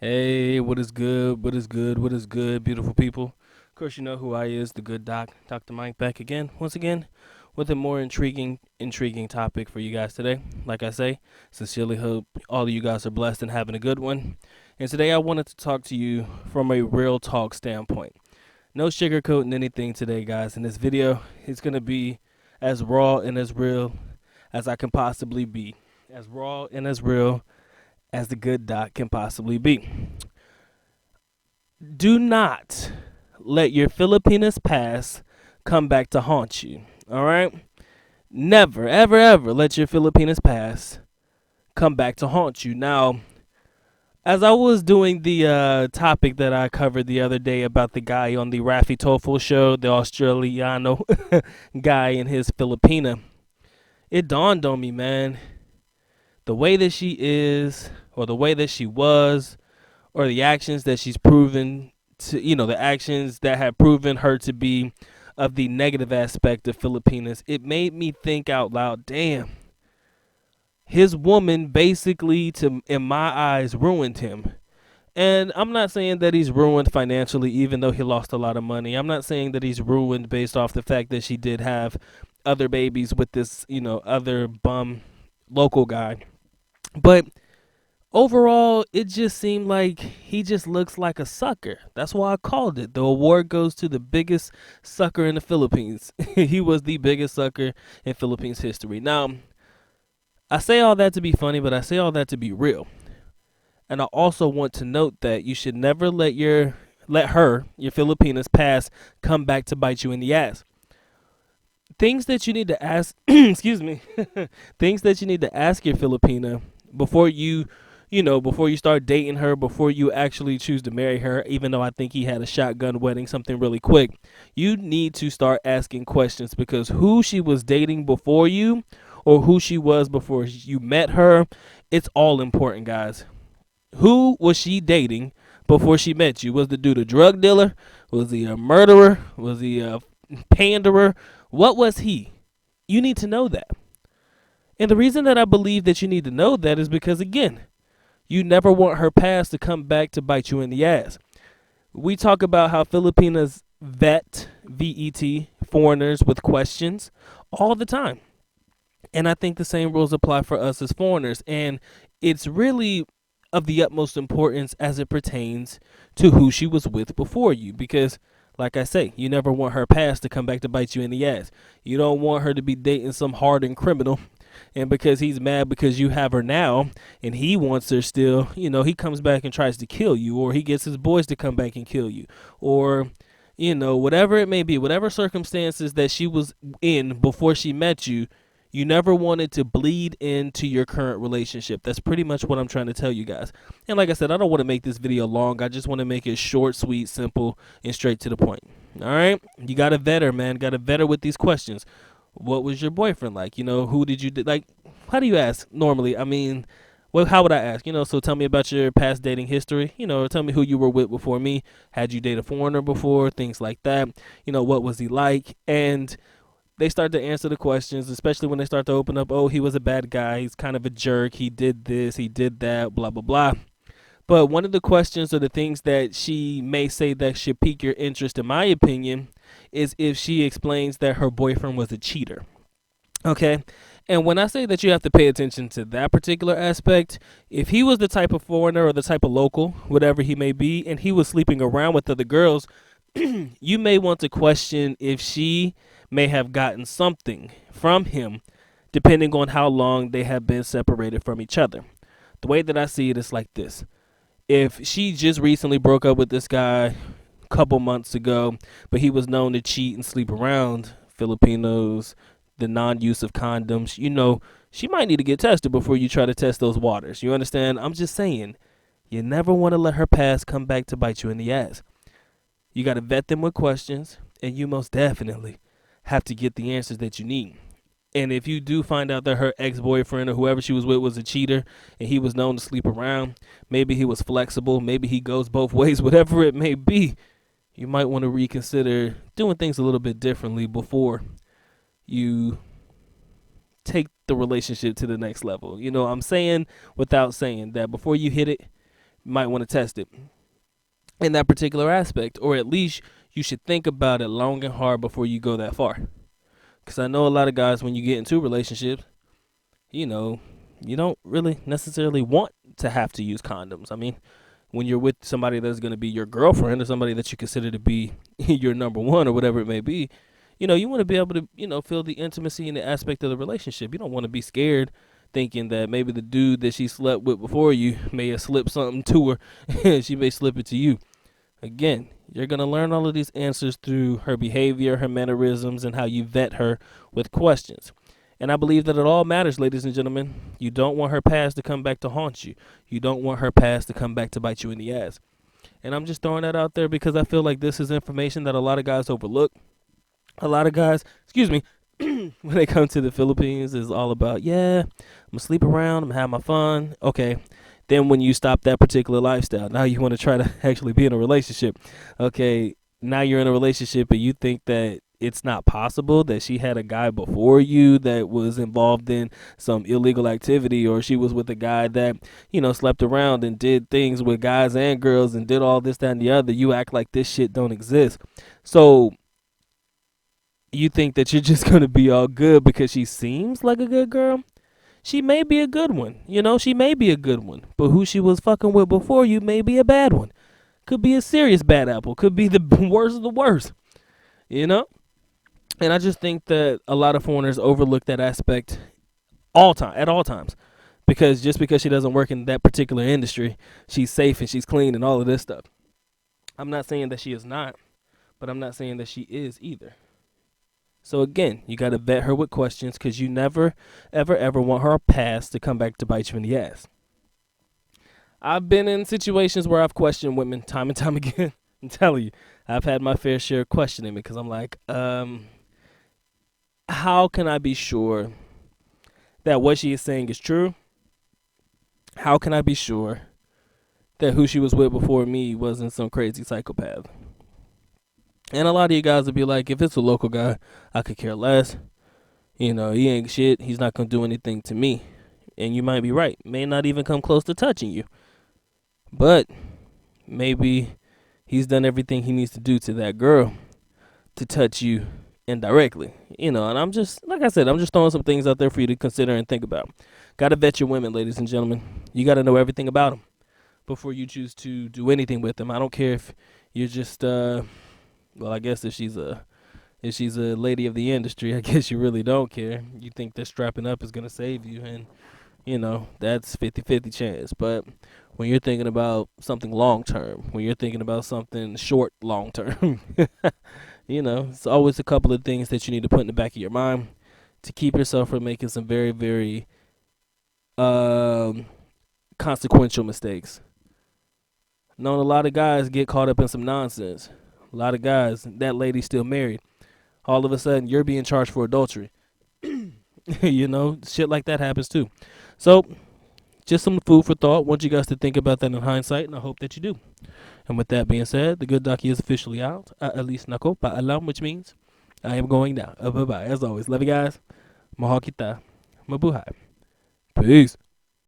Hey, what is good? What is good? What is good, beautiful people? Of course, you know who I is, the good doc, Dr. Mike, back again, once again, with a more intriguing topic for you guys today. Like I say, sincerely hope all of you guys are blessed and having a good one. And today I wanted to talk to you from a real talk standpoint. No sugarcoating anything today, guys. In this video, it's gonna be as raw and as real as I can possibly be. As raw and as real as the good doc can possibly be. Do not let your Filipinas past come back to haunt you. All right? Never, ever, ever let your Filipinas past come back to haunt you. Now, as I was doing the topic that I covered the other day about the guy on the Raffy Toffel show, the Australiano guy and his Filipina, it dawned on me, man, the way that she is, or the way that she was, or the actions that she's proven to, the actions that have proven her to be of the negative aspect of Filipinas, it made me think out loud, damn, his woman basically, in my eyes, ruined him. And I'm not saying that he's ruined financially, even though he lost a lot of money. I'm not saying that he's ruined based off the fact that she did have other babies with this, other bum local guy. But overall, it just seemed like he just looks like a sucker. That's why I called it. The award goes to the biggest sucker in the Philippines. He was the biggest sucker in Philippines history. Now, I say all that to be funny, but I say all that to be real. And I also want to note that you should never let your Filipinas past, come back to bite you in the ass. Things that you need to ask, excuse me, things that you need to ask your Filipina before before you start dating her, before you actually choose to marry her, even though I think he had a shotgun wedding, something really quick, you need to start asking questions, because who she was dating before you, or who she was before you met her, it's all important, guys. Who was she dating before she met you? Was the dude a drug dealer? Was he a murderer? Was he a panderer? What was he? You need to know that. And the reason that I believe that you need to know that is because, again, you never want her past to come back to bite you in the ass. We talk about how Filipinas vet, VET, foreigners with questions all the time. And I think the same rules apply for us as foreigners. And it's really of the utmost importance as it pertains to who she was with before you. Because, like I say, you never want her past to come back to bite you in the ass. You don't want her to be dating some hardened criminal, and because he's mad because you have her now and he wants her still, he comes back and tries to kill you, or he gets his boys to come back and kill you, or whatever it may be, whatever circumstances that she was in before she met you. You never wanted to bleed into your current relationship. That's pretty much what I'm trying to tell you guys. And like I said, I don't want to make this video long. I just want to make it short, sweet, simple, and straight to the point. All right? You got to vet her, man. Got to vet her with these questions. What was your boyfriend like? Who did you like? How do you ask normally? I mean, well, how would I ask? So tell me about your past dating history. Tell me who you were with before me. Had you dated a foreigner before? Things like that. What was he like? And they start to answer the questions, especially when they start to open up. Oh, he was a bad guy. He's kind of a jerk. He did this. He did that. Blah, blah, blah. But one of the questions, or the things that she may say that should pique your interest, in my opinion, is if she explains that her boyfriend was a cheater. Okay? And when I say that you have to pay attention to that particular aspect, if he was the type of foreigner or the type of local, whatever he may be, and he was sleeping around with other girls, you may want to question if she may have gotten something from him, depending on how long they have been separated from each other. The way that I see it is like this. If she just recently broke up with this guy a couple months ago, but he was known to cheat and sleep around Filipinos, the non-use of condoms, she might need to get tested before you try to test those waters. You understand? I'm just saying, you never want to let her past come back to bite you in the ass. You got to vet them with questions, and you most definitely have to get the answers that you need. And if you do find out that her ex-boyfriend or whoever she was with was a cheater and he was known to sleep around, maybe he was flexible, maybe he goes both ways, whatever it may be, you might want to reconsider doing things a little bit differently before you take the relationship to the next level. I'm saying without saying that before you hit it, You might want to test it in that particular aspect, or at least you should think about it long and hard before you go that far. Because I know a lot of guys, when you get into relationships, you know, you don't really necessarily want to have to use condoms. I mean, when you're with somebody that's going to be your girlfriend or somebody that you consider to be your number one or whatever it may be, you want to be able to, feel the intimacy and the aspect of the relationship. You don't want to be scared thinking that maybe the dude that she slept with before you may have slipped something to her and she may slip it to you. Again, you're going to learn all of these answers through her behavior, her mannerisms, and how you vet her with questions. And I believe that it all matters, ladies and gentlemen. You don't want her past to come back to haunt you. You don't want her past to come back to bite you in the ass. And I'm just throwing that out there because I feel like this is information that a lot of guys overlook. A lot of guys, when they come to the Philippines, is all about, yeah, I'm going to sleep around, I'm going to have my fun. Okay. Then when you stop that particular lifestyle, now you want to try to actually be in a relationship. Okay. Now you're in a relationship and you think that it's not possible that she had a guy before you that was involved in some illegal activity, or she was with a guy that, slept around and did things with guys and girls and did all this, that, and the other. You act like this shit don't exist. So you think that you're just going to be all good because she seems like a good girl? She may be a good one. She may be a good one. But who she was fucking with before you may be a bad one. Could be a serious bad apple. Could be the worst of the worst. And I just think that a lot of foreigners overlook that aspect at all times. Because just because she doesn't work in that particular industry, she's safe and she's clean and all of this stuff. I'm not saying that she is not, but I'm not saying that she is either. So again, you got to vet her with questions because you never, ever, ever want her past to come back to bite you in the ass. I've been in situations where I've questioned women time and time again. I'm telling you, I've had my fair share of questioning because I'm like, how can I be sure that what she is saying is true? How can I be sure that who she was with before me wasn't some crazy psychopath? And a lot of you guys would be like, if it's a local guy, I could care less. He ain't shit. He's not going to do anything to me. And you might be right. May not even come close to touching you. But maybe he's done everything he needs to do to that girl to touch you indirectly. And I'm just, like I said, I'm just throwing some things out there for you to consider and think about. Got to vet your women, ladies and gentlemen. You got to know everything about them before you choose to do anything with them. I don't care if you're just, well, I guess if she's a lady of the industry, I guess you really don't care. You think that strapping up is going to save you, and, that's 50-50 chance. But when you're thinking about something long-term, when you're thinking about something short long-term, it's always a couple of things that you need to put in the back of your mind to keep yourself from making some very, very consequential mistakes. Known a lot of guys get caught up in some nonsense. A lot of guys, that lady's still married. All of a sudden, you're being charged for adultery. Shit like that happens too. So, just some food for thought. Want you guys to think about that in hindsight, and I hope that you do. And with that being said, the good donkey is officially out. At least nako paalam, which means I am going now. Bye-bye. As always, love you guys. Mahal kita. Mabuhay. Peace.